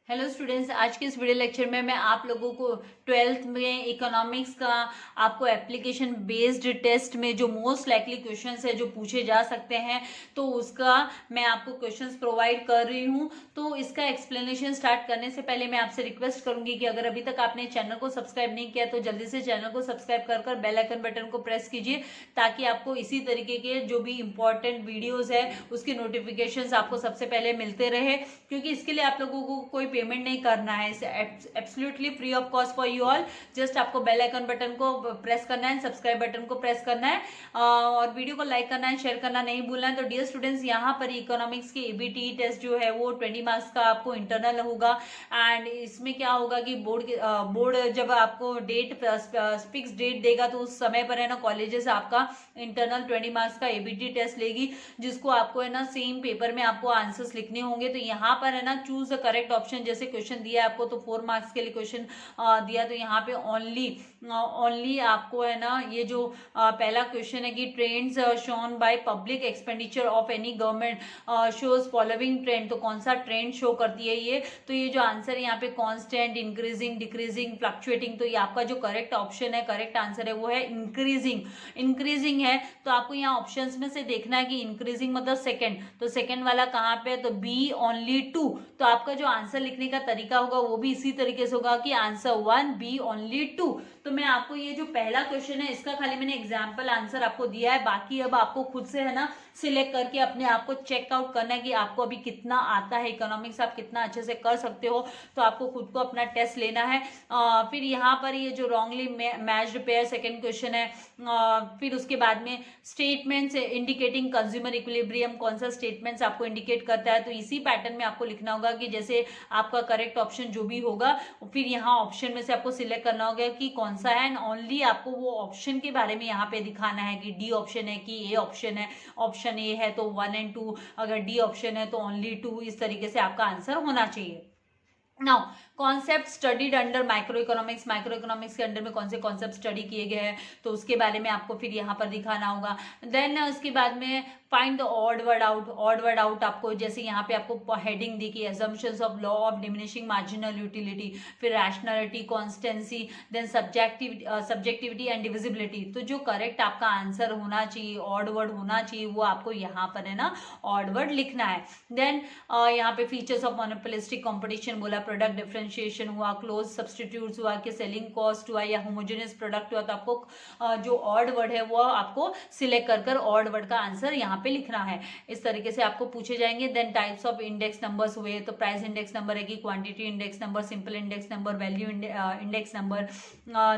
Hello students, आज के इस वीडियो लेक्चर में मैं आप लोगों को 12th में इकोनॉमिक्स का आपको एप्लीकेशन बेस्ड टेस्ट में जो मोस्ट लाइकली क्वेश्चंस है जो पूछे जा सकते हैं तो उसका मैं आपको क्वेश्चंस प्रोवाइड कर रही हूं। तो इसका एक्सप्लेनेशन स्टार्ट करने से पहले मैं आपसे रिक्वेस्ट करूंगी कि अगर अभी तक आपने चैनल को सब्सक्राइब नहीं किया तो जल्दी से चैनल को सब्सक्राइब कर बेल आइकन बटन को प्रेस कीजिए ताकि आपको इसी तरीके के जो भी इंपॉर्टेंट वीडियोज है उसकी नोटिफिकेशन आपको सबसे पहले मिलते रहे, क्योंकि इसके लिए आप लोगों को कोई पेमेंट नहीं करना है। Absolutely free of cost for you all. Just आपको बेल आइकन बटन को प्रेस करना है, सब्सक्राइब बटन को प्रेस करना है और वीडियो को लाइक करना है, शेयर करना नहीं भूलना है। तो डियर स्टूडेंट्स, यहाँ पर इकोनॉमिक्स के एबीटी टेस्ट जो है वो 20 मार्क्स का आपको इंटरनल होगा। एंड इसमें क्या होगा कि बोर्ड जब आपको डेट फिक्स डेट देगा तो उस समय पर है ना कॉलेजेस आपका इंटरनल 20 मार्क्स का एबीटी टेस्ट लेगी, जिसको आपको है ना सेम पेपर में आपको आंसर्स लिखने होंगे। तो यहाँ पर है ना चूज द करेक्ट ऑप्शन। जैसे क्वेश्चन दिया है आपको तो 4 मार्क्स के लिए क्वेश्चन दिया, तो यहाँ पे ओनली आपको है ना ये जो पहला क्वेश्चन है कि trends shown by public expenditure of any government shows following trend. तो कौन सा ट्रेंड शो करती है ये? तो ये जो आंसर है यहाँ पे कांस्टेंट, इंक्रीजिंग, डिक्रीजिंग, फ्लक्चुएटिंग। तो ये आपका जो करेक्ट ऑप्शन है, करेक्ट आंसर है वो है इंक्रीजिंग। इंक्रीजिंग है तो आपको यहाँ ऑप्शंस में से देखना है कि इंक्रीजिंग मतलब सेकंड, तो सेकंड वाला कहाँ पे है? तो बी ओनली 2। तो आपका जो आंसर लिखने का तरीका होगा वो भी इसी तरीके से होगा कि आंसर 1 बी ओनली 2। तो मैं आपको ये जो पहला क्वेश्चन है इसका खाली मैंने एग्जाम्पल आंसर आपको दिया है, बाकी अब आपको खुद से है ना सिलेक्ट करके अपने आप को चेकआउट करना है कि आपको अभी कितना आता है इकोनॉमिक्स, आप कितना अच्छे से कर सकते हो। तो आपको खुद को अपना टेस्ट लेना है। फिर यहाँ पर ये जो wrongly matched pair second question है। फिर उसके बाद में स्टेटमेंट्स इंडिकेटिंग कंज्यूमर इक्विलिब्रियम, कौन सा स्टेटमेंट्स आपको इंडिकेट करता है? तो इसी पैटर्न में आपको लिखना होगा कि जैसे आपका करेक्ट ऑप्शन जो भी होगा फिर यहाँ ऑप्शन में से आपको सिलेक्ट करना होगा कि कौन सा है, एंड ओनली आपको वो ऑप्शन के बारे में यहाँ पे दिखाना है कि डी ऑप्शन है कि ए ऑप्शन है। ऑप्शन ए है तो 1 और 2, अगर डी ऑप्शन है तो ओनली 2। इस तरीके से आपका आंसर होना चाहिए। Now concept studied under micro economics, micro economics के अंडर में कौन से कॉन्सेप्ट स्टडी किए गए हैं तो उसके बारे में आपको फिर यहाँ पर दिखाना होगा। देन उसके बाद में find the odd word out. Odd word out आपको जैसे यहाँ पे आपको हेडिंग दी कि assumptions of law of diminishing marginal utility, फिर rationality, constancy, then subjectivity and divisibility. तो जो करेक्ट आपका आंसर होना चाहिए, ऑड वर्ड होना चाहिए, वो आपको यहाँ पर है ना ऑड वर्ड लिखना है। देन यहाँ पे फीचर्स ऑफ मोनोपोलिस्टिक कॉम्पिटिशन बोला, प्रोडक्ट डिफरेंशिएशन हुआ, क्लोज सब्सटीट्यूट्स हुआ, कि सेलिंग कॉस्ट हुआ या होमोजेनियस प्रोडक्ट हुआ। तो आपको जो ऑड वर्ड है वो आपको सिलेक्ट कर ऑड वर्ड का आंसर यहाँ पे लिखना है। इस तरीके से आपको पूछे जाएंगे। Then types of index numbers हुए, तो प्राइस इंडेक्स नंबर है कि quantity index number, simple index number, value index number.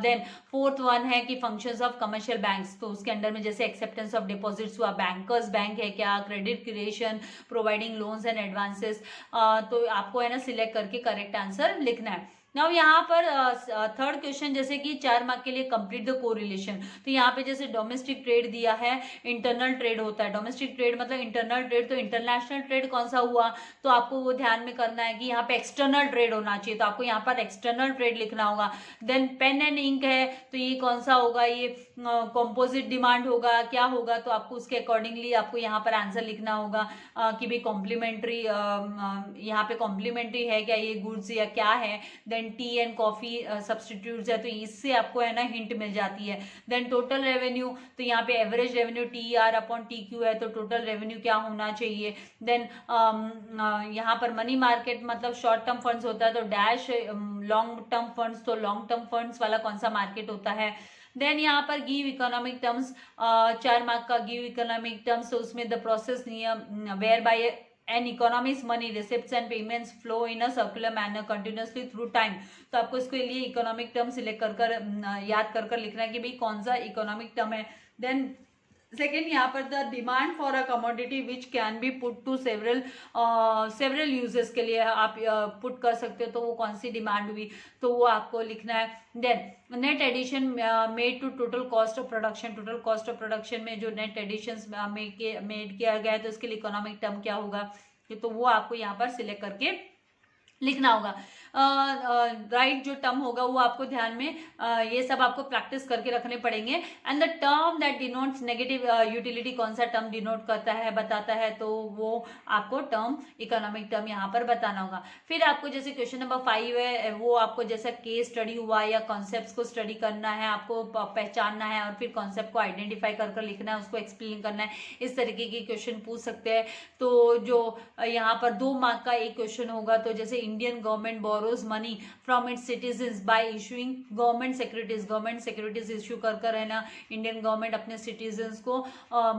Then fourth one है कि फंक्शंस ऑफ कमर्शियल बैंक्स, तो उसके अंडर में जैसे एक्सेप्टेंस ऑफ डिपॉजिट्स हुआ, बैंकर्स बैंक है क्या, credit creation, providing loans and advances. तो आपको है ना सिलेक्ट करके करेक्ट आंसर लिखना है। नाउ यहाँ पर थर्ड क्वेश्चन जैसे कि 4 मार्क के लिए कंप्लीट द कोरिलेशन। तो यहाँ पे जैसे डोमेस्टिक ट्रेड दिया है, इंटरनल ट्रेड होता है। डोमेस्टिक ट्रेड मतलब इंटरनल ट्रेड, तो इंटरनेशनल ट्रेड कौन सा हुआ? तो आपको वो ध्यान में करना है कि यहाँ पे एक्सटर्नल ट्रेड होना चाहिए, तो आपको यहाँ पर एक्सटर्नल ट्रेड लिखना होगा। देन पेन एंड इंक है, तो ये कौन सा होगा? ये कॉम्पोजिट डिमांड होगा, क्या होगा? तो आपको उसके अकॉर्डिंगली आपको यहाँ पर आंसर लिखना होगा कि भाई कॉम्प्लीमेंट्री, यहाँ पे कॉम्प्लीमेंट्री है क्या ये गुड्स या क्या है। Then tea and coffee substitutes है, तो इससे आपको है ना हिंट मिल जाती है। देन टोटल रेवेन्यू, तो यहाँ पे average revenue T R upon T Q है, तो टोटल रेवेन्यू क्या होना चाहिए। देन यहाँ पर मनी मार्केट मतलब शॉर्ट टर्म फंड्स होता है, तो डैश लॉन्ग टर्म फंड्स, तो लॉन्ग टर्म फंड्स वाला कौन सा मार्केट होता है। देन यहाँ पर गिव इकोनॉमिक टर्म्स, 4 मार्क का गिव इकोनॉमिक टर्म्स, तो उसमें द प्रोसेस नियम whereby an economics money receipts and payments flow in a circular manner continuously through time. तो आपको इसके लिए इकोनॉमिक टर्म सिलेक्ट याद कर लिखना है कि भाई कौन सा इकोनॉमिक टर्म है। देन सेकेंड यहाँ पर the demand for a commodity which can be put to several uses, के लिए आप पुट कर सकते हो, तो वो कौन सी डिमांड हुई तो वो आपको लिखना है। Then net addition made to total cost of production, total cost of production में जो नेट एडिशन मेड किया गया है तो इसके लिए इकोनॉमिक टर्म क्या होगा, तो वो आपको यहाँ पर सिलेक्ट करके लिखना होगा। राइट जो टर्म होगा वो आपको ध्यान में ये सब आपको प्रैक्टिस करके रखने पड़ेंगे। And the term that denotes negative utility, कौन सा टर्म डिनोट करता है बताता है, तो वो आपको टर्म इकोनॉमिक टर्म यहाँ पर बताना होगा। फिर आपको जैसे क्वेश्चन नंबर 5 है वो आपको जैसा केस स्टडी हुआ या कॉन्सेप्ट को स्टडी करना है, आपको पहचानना है और फिर कॉन्सेप्ट को आइडेंटिफाई कर लिखना है, उसको एक्सप्लेन करना है। इस तरीके के क्वेश्चन पूछ सकते हैं। तो जो यहाँ पर 2 मार्क का एक क्वेश्चन होगा, तो जैसे Indian government borrows money from its citizens bye issuing government securities issue कर है ना, इंडियन गवर्नमेंट अपने सिटीजन्स को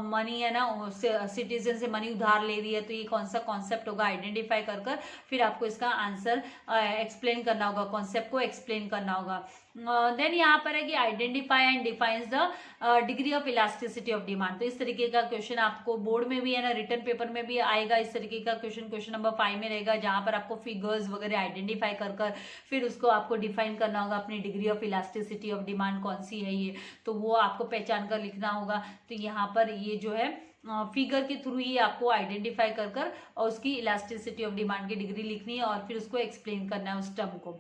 मनी है ना, सिटीजन से मनी उधार ले रही है। तो ये कौन सा कॉन्सेप्ट होगा, आइडेंटिफाई कर फिर आपको इसका आंसर एक्सप्लेन करना होगा, कॉन्सेप्ट को एक्सप्लेन करना होगा। देन यहाँ पर है कि identify and defines the degree of elasticity of demand. तो इस तरीके का क्वेश्चन आपको बोर्ड में भी है ना, रिटन पेपर में भी आएगा। इस तरीके का क्वेश्चन नंबर 5 में रहेगा, जहां पर आपको फिगर्स वगैरह आइडेंटिफाई कर फिर उसको आपको डिफाइन करना होगा, अपनी degree of elasticity of demand कौन सी है ये, तो वो आपको पहचान कर लिखना होगा। तो यहाँ पर ये जो है फिगर के थ्रू ही आपको आइडेंटिफाई कर और उसकी इलास्टिसिटी ऑफ डिमांड की डिग्री लिखनी है और फिर उसको एक्सप्लेन करना है उस टर्म को।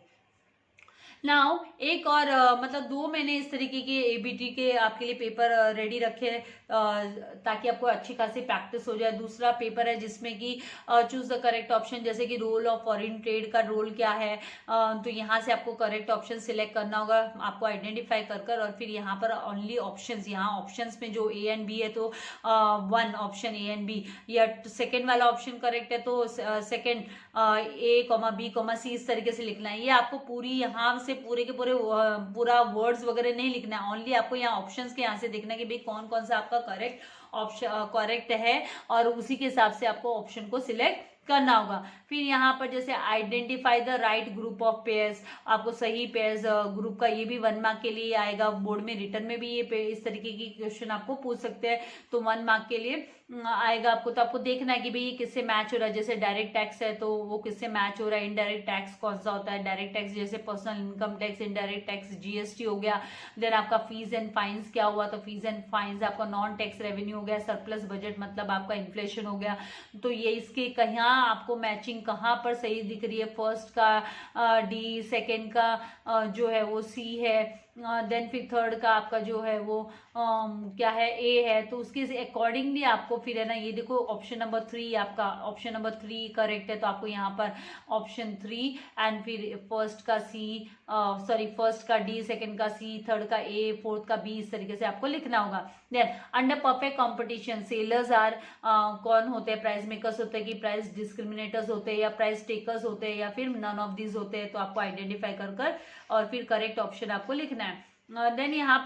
नाउ एक और मतलब 2 मैंने इस तरीके के एबीटी के आपके लिए पेपर रेडी रखे ताकि आपको अच्छी खासी प्रैक्टिस हो जाए। दूसरा पेपर है जिसमें कि चूज द करेक्ट ऑप्शन, जैसे कि रोल ऑफ फॉरेन ट्रेड का रोल क्या है, तो यहाँ से आपको करेक्ट ऑप्शन सिलेक्ट करना होगा, आपको आइडेंटिफाई कर और फिर यहाँ पर ओनली ऑप्शंस, यहाँ ऑप्शंस में जो ए एंड बी है तो 1 ऑप्शन ए एंड बी, या सेकेंड वाला ऑप्शन करेक्ट है तो सेकेंड ए बी सी, इस तरीके से लिखना है। ये आपको पूरी यहाँ से पूरे के पूरे पूरा वर्ड्स वगैरह नहीं लिखना है, ओनली आपको यहाँ ऑप्शंस के यहाँ से देखना है कि भाई कौन कौन सा आपका करेक्ट ऑप्शन करेक्ट है और उसी के हिसाब से आपको ऑप्शन को सिलेक्ट करना होगा। फिर यहाँ पर जैसे identify the right group of pairs, आपको सही पेयर्स ग्रुप का, ये भी 1 मार्क के लिए आएगा। बोर्ड में रिटर्न में भी ये इस तरीके की क्वेश्चन आपको पूछ सकते हैं, तो 1 मार्क के लिए आएगा आपको। तो आपको देखना है कि भाई ये किससे मैच हो रहा है, जैसे डायरेक्ट टैक्स है तो वो किससे मैच हो रहा है, इनडायरेक्ट टैक्स कौन सा होता है, डायरेक्ट टैक्स जैसे personal income tax, indirect tax GST हो गया। देन आपका फीस एंड फाइन्स क्या हुआ, तो फीस एंड फाइन्स आपका नॉन टैक्स रेवेन्यू हो गया। सरप्लस बजट मतलब आपका इन्फ्लेशन हो गया। तो ये इसके कहाँ आपको मैचिंग कहाँ पर सही दिख रही है, फर्स्ट का डी, सेकेंड का जो है वो सी है, देन फिर थर्ड का आपका जो है वो क्या है ए है, तो उसके अकॉर्डिंगली आपको फिर है ना, ये देखो ऑप्शन नंबर 3 आपका, ऑप्शन नंबर 3 करेक्ट है तो आपको यहाँ पर ऑप्शन 3 एंड फिर फर्स्ट का सी, फर्स्ट का डी, सेकंड का सी, थर्ड का ए, फोर्थ का बी, इस तरीके से आपको लिखना होगा। Then under perfect competition sellers are कौन होते हैं, प्राइस मेकर्स होते हैं कि प्राइस डिस्क्रिमिनेटर्स होते हैं या प्राइस टेकर्स होते हैं या फिर नन ऑफ दीज होते हैं, तो आपको आइडेंटिफाई कर और फिर करेक्ट ऑप्शन आपको लिखना है। देन यहाँ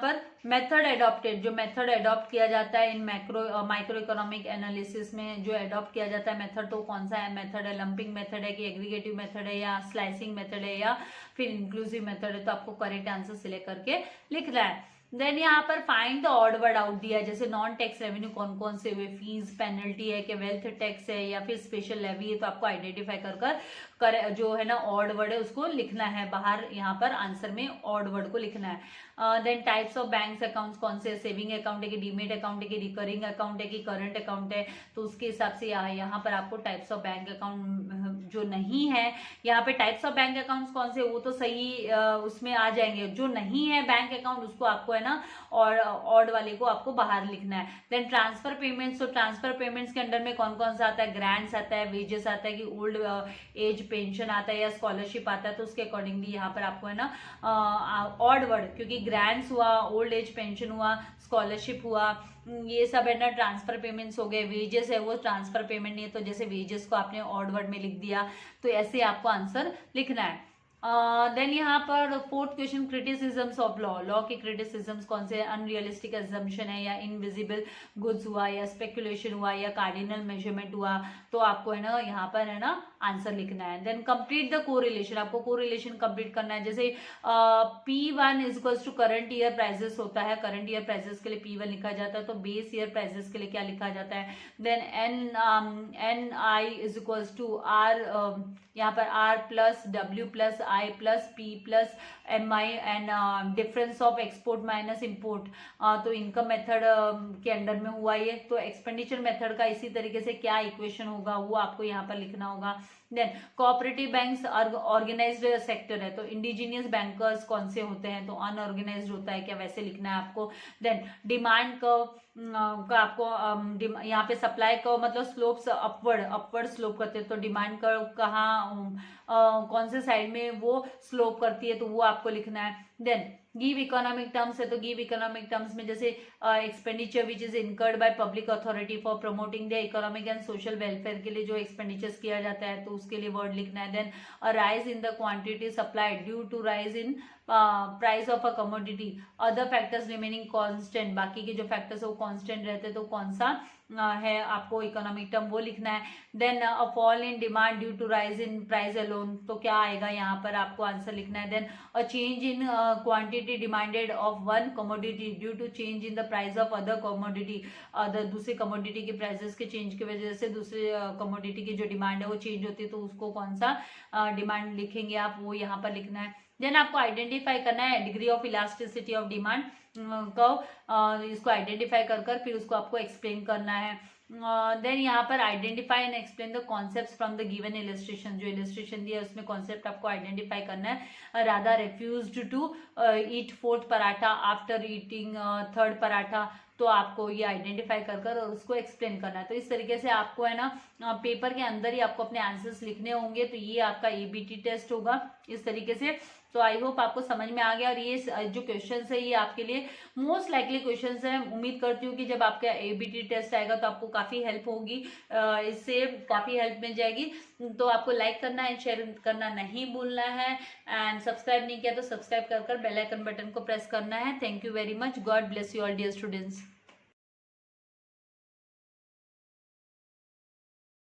पर मेथड एडॉप्टेड, जो मेथड एडॉप्ट किया जाता है इन माइक्रो इकोनॉमिक एनालिसिस में, जो एडॉप्ट किया जाता है मेथड, तो कौन सा है मेथड है, लंपिंग मेथड है कि एग्रीगेटिव मेथड है या स्लाइसिंग मेथड है या फिर इंक्लूसिव मेथड है, तो आपको करेक्ट आंसर सिलेक्ट करके लिखना है। देन यहाँ पर find the odd word out दिया है, जैसे नॉन टैक्स रेवेन्यू कौन कौन से हुए, फीस, पेनल्टी है कि वेल्थ टैक्स है या फिर स्पेशल लेवी है, तो आपको आइडेंटिफाई कर जो है ना ऑड वर्ड है उसको लिखना है बाहर, यहाँ पर आंसर में ऑड वर्ड को लिखना है। Then types of banks accounts कौन से, सेविंग अकाउंट है कि डीमेट अकाउंट है कि रिकरिंग अकाउंट है कि करंट अकाउंट है, तो उसके हिसाब से यहाँ पर आपको टाइप्स ऑफ बैंक अकाउंट जो नहीं है, यहाँ पे टाइप्स ऑफ बैंक अकाउंट्स कौन से वो तो सही उसमें आ जाएंगे, जो नहीं है बैंक अकाउंट उसको आपको है ना और ऑड वाले को आपको बाहर लिखना है। देन ट्रांसफर पेमेंट्स, तो ट्रांसफर पेमेंट्स के अंडर में कौन कौन सा आता है, ग्रांट्स आता है, वेजेस आता है कि ओल्ड एज पेंशन आता है या स्कॉलरशिप आता है, तो उसके अकॉर्डिंगली यहाँ पर आपको है ना ऑड वर्ड, क्योंकि ग्रांट्स हुआ, ओल्ड एज पेंशन हुआ, स्कॉलरशिप हुआ, ये सब है ना ट्रांसफर पेमेंट्स हो गए। वेजेस है वो ट्रांसफर पेमेंट नहीं है, तो जैसे वेजेस को आपने ऑड वर्ड में लिख दिया, तो ऐसे आपको आंसर लिखना है। देन यहाँ पर 4th question, criticisms of law, law के क्रिटिसिजम्स कौन से, अनरियलिस्टिक एजम्पशन है या इनविजिबल गुड्स हुआ या स्पेकुलेशन हुआ या कार्डिनल मेजरमेंट हुआ, तो आपको है ना यहाँ पर है ना आंसर लिखना है। देन कंप्लीट द कोरिलेशन, आपको कोरिलेशन कंप्लीट करना है। जैसे P1 is equals to current year prices होता है, करंट ईयर प्राइजेस के लिए P1 लिखा जाता है, तो बेस ईयर प्राइजेस के लिए क्या लिखा जाता है। Then N I is equals to R, यहाँ पर R plus W plus I plus P plus MI and difference of export minus import, तो इनकम मेथड के अंडर में हुआ ये। तो एक्सपेंडिचर मेथड का इसी तरीके से क्या इक्वेशन होगा वो आपको यहाँ पर लिखना होगा। Then cooperative banks organised sector है, तो इंडिजीनियस बैंकर्स कौन से होते हैं, तो अनऑर्गेनाइज्ड होता है क्या, वैसे लिखना है आपको। देन डिमांड कर्व का आपको यहाँ पे सप्लाई कर्व मतलब स्लोप्स अपवर्ड स्लोप करते हैं, तो डिमांड कर्व कहाँ कौन से साइड में वो स्लोप करती है, तो वो आपको लिखना है। देन गिव इकोनॉमिक टर्म्स है, तो गिव इकोनॉमिक टर्म्स में जैसे expenditure which is incurred by public authority for promoting the economic and social welfare के लिए जो एक्सपेंडिचर्स किया जाता है, तो उसके लिए वर्ड लिखना है। Then a rise in the quantity supplied due to rise in price of a commodity, other factors remaining constant, बाकी के जो फैक्टर्स है वो कांस्टेंट रहते हैं, तो कौन सा है आपको इकोनॉमिक टर्म वो लिखना है। Then a fall in demand due to rise in price alone, तो क्या आएगा यहाँ पर आपको आंसर लिखना है। Then a change in quantity demanded of one commodity due to change in the price of other commodity, दूसरी कमोडिटी के प्राइसेस के चेंज की वजह से दूसरे कमोडिटी की जो डिमांड है वो चेंज होती है, तो उसको कौन सा डिमांड लिखेंगे आप वो यहाँ पर लिखना है। देन आपको आइडेंटिफाई करना है degree of elasticity of demand curve, इसको आइडेंटिफाई कर फिर उसको आपको एक्सप्लेन करना है। देन यहाँ पर identify and explain the concepts from the given illustration, जो इलस्ट्रेशन दिया है उसमें कॉन्सेप्ट आपको आइडेंटिफाई करना है। Radha refused to eat fourth paratha after eating third paratha, तो आपको ये आइडेंटिफाई कर और उसको एक्सप्लेन करना है। तो इस तरीके से आपको है ना पेपर के अंदर ही आपको अपने आंसर्स लिखने होंगे, तो ये आपका ABT टेस्ट होगा इस तरीके से। तो आई होप आपको समझ में आ गया, और ये जो क्वेश्चंस है ये आपके लिए मोस्ट लाइकली क्वेश्चंस है। उम्मीद करती हूँ कि जब आपका ABT टेस्ट आएगा तो आपको काफ़ी हेल्प होगी, इससे काफ़ी हेल्प मिल जाएगी। तो आपको लाइक करना है, शेयर करना नहीं भूलना है, एंड सब्सक्राइब नहीं किया तो सब्सक्राइब कर बेल आइकन बटन को प्रेस करना है। Thank you very much, god bless you all dear students.